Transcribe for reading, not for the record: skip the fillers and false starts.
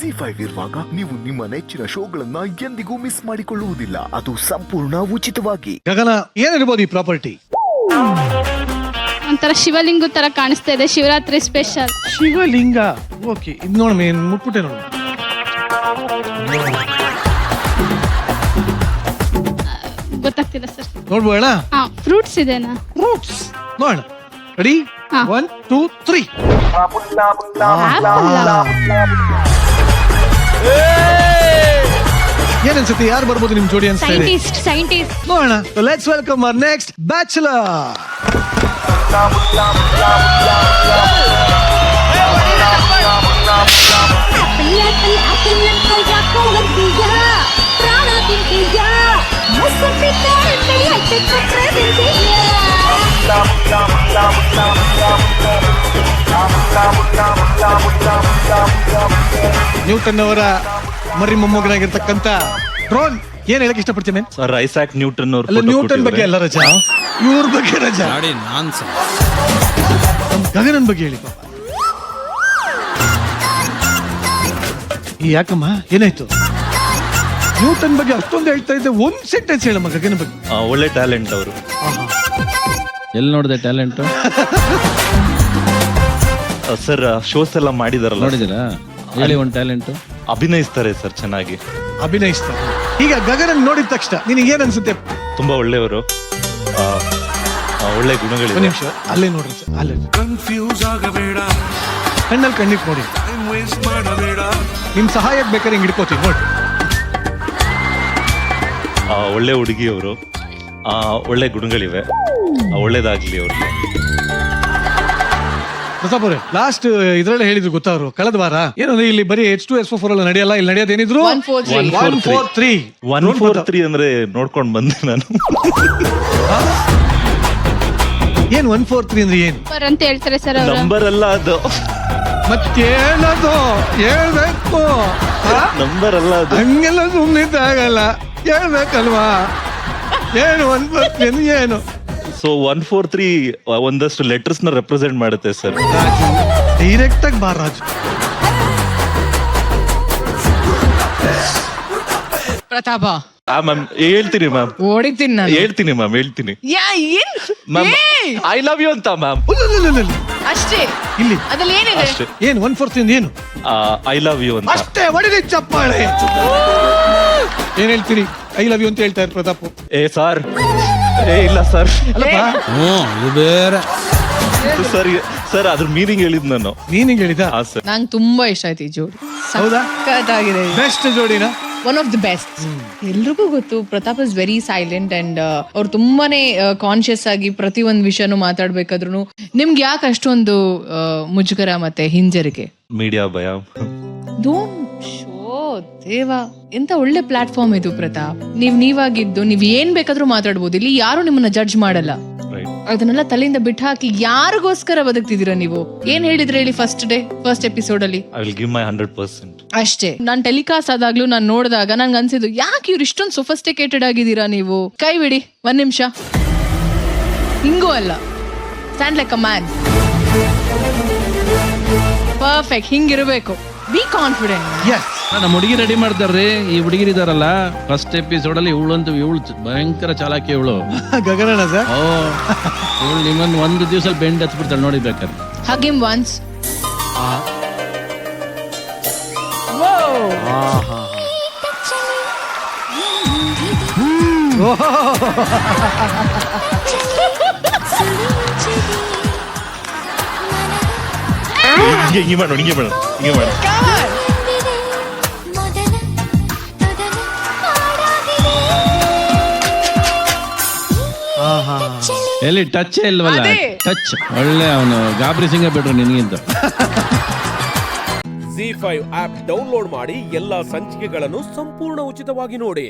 ZEE5 ಇರುವಾಗ ನೀವು ನಿಮ್ಮ ನೆಚ್ಚಿನ ಶೋಗಳನ್ನ ಎಂದಿಗೂ ಮಿಸ್ ಮಾಡಿಕೊಳ್ಳುವುದಿಲ್ಲ. ಅದು ಸಂಪೂರ್ಣ ಉಚಿತವಾಗಿ. ಗಗನ, ಏನಿರ್ಬೋದು ಈ ಪ್ರಾಪರ್ಟಿ? ಒಂಥರ ಶಿವಲಿಂಗ ತರ ಕಾಣಿಸ್ತಾ ಇದೆ. ಶಿವರಾತ್ರಿ ಸ್ಪೆಷಲ್ ಶಿವಲಿಂಗ. ಓಕೆ, ಇದು ನೋಡ ಮೇನ್ ಮುಟ್ಬಿಟ್ಟೆ ನೋಡು. ಗೊತ್ತಾಗ್ತಿಲ್ಲ ಸರ್. ನೋಡ್ಬೋಣ. ಫ್ರೂಟ್ಸ್ ಇದೆನಾ? ಫ್ರೂಟ್ಸ್ ನೋಡೋಣ. ರೆಡಿ? 1 2 3. ಏನನ್ಸುತ್ತೆ, ಯಾರು ಬರ್ಬೋದು ನಿಮ್ ಜೋಡಿ ಅನ್ಸ್ತಾ ಇದೆ? ಸೈಂಟಿಸ್ಟ್ ನೋಡೋಣ. Let's welcome hour next bachelor. Newton ಅವರ ಮರಿ ಮೊಮ್ಮಗನಾಗಿರ್ತಕ್ಕಂಥ ಡ್ರೋನ್. ಏನ್ ಹೇಳಕ್ ಇಷ್ಟಪಡ್ತೀನಿ ಸರ್? ಐಸಾಕ್ ನ್ಯೂಟನ್ ಅವ್ರ ಅಲ್ಲ, ನ್ಯೂಟನ್ ಬಗ್ಗೆ ಅಲ್ಲ ರಜಾ, ಇವ್ರ ಬಗ್ಗೆ ರಜಾ. ಗಗನನ್ ಬಗ್ಗೆ ಹೇಳಿ. ಯಾಕಮ್ಮ, ಏನಾಯ್ತು? ನ್ಯೂಟನ್ ಬಗ್ಗೆ ಅಷ್ಟೊಂದು ಹೇಳ್ತಾ ಇದ್ದೆ, ಒಂದ್ ಸೆಂಟೆನ್ಸ್ ಹೇಳಮ್ಮ ಗಗನ ಬಗ್ಗೆ. ಒಳ್ಳೆ ಟ್ಯಾಲೆಂಟ್ ಅವರು. ಎಲ್ಲಿ ನೋಡಿದೆ ಟ್ಯಾಲೆಂಟ್? ಸರ್ ಶೋಸ್ ಎಲ್ಲ ಮಾಡಿದಾರಲ್ಲ, ನೋಡಿದಿರಾ? ಹೇಳಿ ಒಂದು ಟ್ಯಾಲೆಂಟ್. ಅಭಿನಯಿಸ್ತಾರೆ ಸರ್, ಚೆನ್ನಾಗಿ ಅಭಿನಯಿಸ್ತಾರೆ. ಈಗ ಗಗನನ್ ನೋಡಿದ ತಕ್ಷಣ ನಿನಗೆ ಏನ್ ಅನ್ಸುತ್ತೆ? ತುಂಬಾ ಒಳ್ಳೆಯವರು, ಒಳ್ಳೆ ಗುಣಗಳಿವೆ. ಒಂದ್ ನಿಮಿಷ ಅಲ್ಲೇ ನೋಡ್ರಿ ಸರ್, ಅಲ್ಲೇ ಕನ್ಫ್ಯೂಸ್ ಆಗಬೇಡ, ಕಣ್ಣಲ್ಲಿ ಕಣ್ಣಿಟ್ ನೋಡಿ. ಟೈಮ್ ವೇಸ್ಟ್ ಮಾಡಬೇಡ. ನಿಮ್ ಸಹಾಯಕ್ಕೆ ಬೇಕಾದ್ರೆ ಹಿಂಗ್ ಹಿಡ್ಕೋತೀವಿ ನೋಡಿ. ಒಳ್ಳೆ ಹುಡುಗಿಯವರು, ಒಳ್ಳೆ ಗುಣಗಳಿವೆ, ಒಳ್ಳೇದಾಗ್ಲಿ ಅವ್ರಿಗೆ. ಪ್ರತಾಪ್ ಅವರೇ, ಲಾಸ್ಟ್ ಇದ್ರಲ್ಲೇ ಹೇಳಿದ್ರು ಗೊತ್ತಾ ಅವರು ಕಳೆದ ವಾರ, ಏನಂದ್ರೆ ಇಲ್ಲಿ ಬರೀ H2SO4 ಅಲ್ಲ ನಡೆಯಲ್ಲ, ಇಲ್ಲಿ ನಡೆಯೋದೇನಿದ್ರು 143 ಅಂದ್ರೆ ನೋಡ್ಕೊಂಡ್ ಬಂದೆ ನಾನು. ಏನ್ 143 ಅಂದ್ರೆ ಏನು ಅಂತ ಹೇಳ್ತಾರೆ ಸರ್ ಅವರು. ನಂಬರ್ ಅಲ್ಲ ಅದು, ಮತ್ತೇನದು ಹೇಳ್ಬೇಕು. ನಂಬರ್ ಅಲ್ಲ ಅದು. ಹಂಗೆಲ್ಲ ಸುಮ್ಮನಿದ್ದಾಗಲ್ಲ, ಹೇಳ್ಬೇಕಲ್ವಾ? ಏನು 143 ಏನು? ಸೊ 143 ಒಂದಷ್ಟು ಲೆಟರ್ಸ್ ನ ರೆಪ್ರೆಸೆಂಟ್ ಮಾಡುತ್ತೆ ಸರ್. ಡೈರೆಕ್ಟ್ ಆಗಿ ಬಾರ್ ರಾಜು. ಪ್ರತಾಪ ಮ್ಯಾಮ್ ಹೇಳ್ತೀನಿ, ಮ್ಯಾಮ್ ಓಡಿತೀನಿ ನಾನು. ಹೇಳ್ತೀನಿ ಮ್ಯಾಮ್, ಹೇಳ್ತೀನಿ ಮ್ಯಾಮ್. ಐ ಲವ್ ಯು ಅಂತ ಮ್ಯಾಮ್. ಅಷ್ಟೇ, ಇಲ್ಲಿ ಅದ್ರಲ್ಲಿ ಏನಿದೆ? ಅಷ್ಟೇ. ಏನು 143 ಏನು? ಐ ಲವ್ ಯು ಅಂತ ಅಷ್ಟೇ. ಹೊಡಿದೆ ಚಪ್ಪಾಳೆ. ಏನ್ ಹೇಳ್ತೀರಿ? ಐ ಲವ್ ಯು ಅಂತ ಹೇಳ್ತಾ ಇರ್ ಪ್ರತಾಪ್. ಸರ್ ಇಲ್ಲ ಸರ್, ಅಲ್ಲಪ್ಪ, ಇದು ಬೇರೆ. ಸರ್ ಅದ್ರ ಮೀನಿಂಗ್ ಹೇಳಿದ್ ನಾನು. ನೀನಿಂಗ್ ಹೇಳಿದ? ಸರ್ ನಂಗೆ ತುಂಬಾ ಇಷ್ಟ ಆಯ್ತು ಈ ಜೋಡಿ. ಹೌದಾ? ಸಖತ್ತಾಗಿದೆ. ಬೆಸ್ಟ್ ಜೋಡಿನ. One of the best. ಎಲ್ರಿಗೂ ಗೊತ್ತು Pratap is very silent and ಅವ್ರು ತುಂಬಾನೇ ಕಾನ್ಶಿಯಸ್ ಆಗಿ ಪ್ರತಿ ಒಂದ್ ವಿಷಯನೂ ಮಾತಾಡ್ಬೇಕಾದ್ರು. ನಿಮ್ಗೆ ಯಾಕೆ ಅಷ್ಟೊಂದು ಮುಜುಗರ ಮತ್ತೆ ಹಿಂಜರಿಕೆ? ಮೀಡಿಯಾ ಭಯ. ದೇವಾ, ಎಂತ ಒಳ್ಳೆ ಪ್ಲಾಟ್ಫಾರ್ಮ್ ಇದು ಪ್ರತಾಪ್. ನೀವಾಗಿದ್ದು ನೀವ್ ಏನ್ ಬೇಕಾದ್ರೂ ಮಾತಾಡ್ಬೋದು. ಇಲ್ಲಿ ಯಾರು ನಿಮ್ಮನ್ನ ಜಡ್ಜ್ ಮಾಡಲ್ಲ. ಅದನ್ನೆಲ್ಲ ತಲೆಯಿಂದ ಬಿಟ್ಟು ಹಾಕಿ ಯಾರಿಗೋಸ್ಕರ ಬದುಕ್ತಿದ್ದೀರಾ ನೀವು? ಏನ್ ಹೇಳಿದ್ರೆ ಹೇಳಿ ಫಸ್ಟ್ ಎಪಿಸೋಡ್ ಅಲ್ಲಿ? I will give my 100%. ಅಷ್ಟೇ. ನಾನ್ ಟೆಲಿಕಾಸ್ಟ್ ಆದಾಗ್ಲೂ ನಾನು ನೋಡಿದಾಗ ನನ್ಗೆ ಅನ್ಸಿದ್ದು, ಯಾಕೆ ಇವ್ರು ಇಷ್ಟೊಂದು ಸೊಫಿಸ್ಟಿಕೇಟೆಡ್ ಆಗಿದ್ದೀರಾ ನೀವು? ಕೈ ಬಿಡಿ, 1 ನಿಮಿಷ. ಹಿಂಗೂ ಅಲ್ಲ, stand like a man. Perfect, ಹಿಂಗಿರ್ಬೇಕು. Be confident. ನಮ್ಮ ಹುಡುಗಿ ರೆಡಿ ಮಾಡ್ತಾರ್ರಿ. ಈ ಹುಡುಗಿರಿದಾರಲ್ಲ, ಫಸ್ಟ್ ಎಪಿಸೋಡ್ ಅಲ್ಲಿ ಇವಳಂತೂ ಭಯಂಕರ ಚಾಲಾಕಿ ಇವಳು. ಗಗನ ಸರ್. ಇವಳು ನಿಮ್ಮನ್ನ ಒಂದು ದಿವಸ ಬೆಂಡ್ ಹತ್ಬಿಡ್ತಾಳೆ ನೋಡಿ ಬೇಕಾದ್ರೆ. Hug him once. ಹಿಂಗೆ ಮಾಡೋಣ, ಹಿಂಗೆ ಮಾಡೋಣ, ಹಿಂಗೆ ಮಾಡೋಣ. ಎಲ್ಲಿ ಟಚ್ ಇಲ್ವಲ್ಲ? ಟಚ್ ಒಳ್ಳೆ. ಅವನು ಗಾಬರಿ ಸಿಂಗ ಬಿಡ್ರು ನಿನಗಿಂತ. ZEE5 ಆಪ್ ಡೌನ್ಲೋಡ್ ಮಾಡಿ ಎಲ್ಲಾ ಸಂಚಿಕೆಗಳನ್ನು ಸಂಪೂರ್ಣ ಉಚಿತವಾಗಿ ನೋಡಿ.